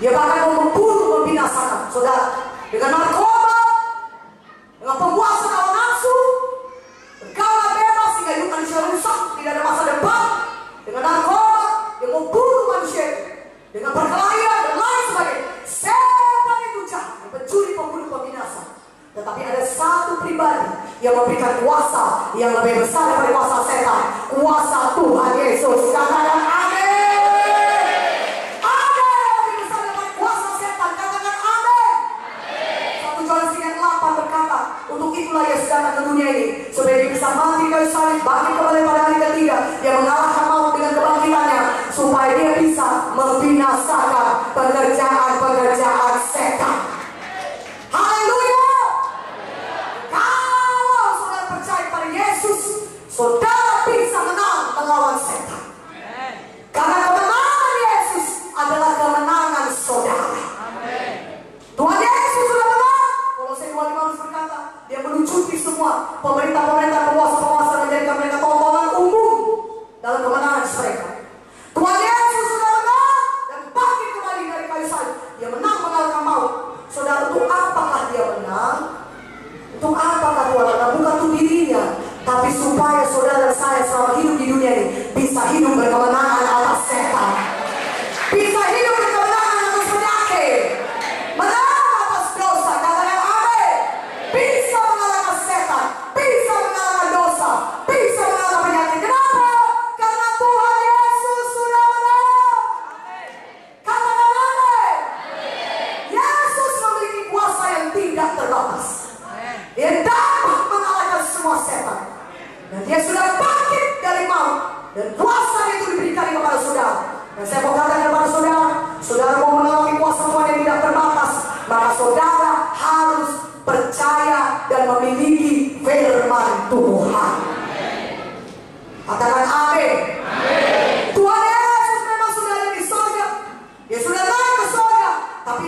Dia bahkan mau membunuh, membinasakan saudara. Dengan narkoba, dengan penguasa hawa nafsu, bergaul bebas sehingga hidup manusia rusak, tidak ada masa depan. Dengan narkoba, dia mau bunuh manusia. Dengan perkelahian dan lain sebagainya. Setan itu jahat, pencuri, pembunuh, pembinasa. Tetapi ada satu pribadi yang memberikan kuasa yang lebih besar daripada kuasa setan. Kuasa Tuhan Yesus. Katakan amin. Ada yang lebih besar daripada kuasa setan. Katakan amin. 1 Yohanes 3:8 berkata, untuk itulah Yesus datang ke dunia ini, supaya dia bisa mati kayu salib, bangkit kembali pada hari ketiga. Dia mengalahkan maut dengan kebangkitannya, supaya dia bisa membinasakan pekerjaan-pekerjaan setan. Haleluya. Kalau saudara percaya pada Yesus, saudara bisa menang melawan setan. Karena kemenangan Yesus adalah kemenangan saudara. Tuhan Yesus sudah menang. Kolose 2:15 berkata, dia melucuti semua pemerintah-pemerintah, penguasa-penguasa, menjadikan mereka tontonan umum dalam kemenangan mereka. Tuhan Yesus sudah menang dan bangkit kembali dari kayu salib. Dia menang mengalahkan maut. Saudara, untuk apakah dia menang? Untuk apakah Tuhan menang? Bukan untuk dirinya, tapi supaya saudara dan saya selama hidup di dunia ini bisa hidup berkemenangan atas setan, bisa hidup berkemenangan atas penyakit, menang atas dosa. Katakan amin. Bisa mengalahkan setan, bisa mengalahkan dosa, bisa mengalahkan penyakit. Kenapa? Karena Tuhan Yesus sudah menang. Katakan amin. Yesus memiliki kuasa yang tidak terbatas. Dia dapat mengalahkan semua setan. Dan dia sudah bangkit dari maut. Dan kuasa itu diberikan kepada saudara. Dan saya mau katakan kepada saudara, saudara mau mengalami kuasa Tuhan yang tidak terbatas, maka saudara harus percaya dan memiliki firman Tuhan. Katakan amin. Tuhan Yesus memang sudah ada di surga. Dia sudah naik ke surga. Tapi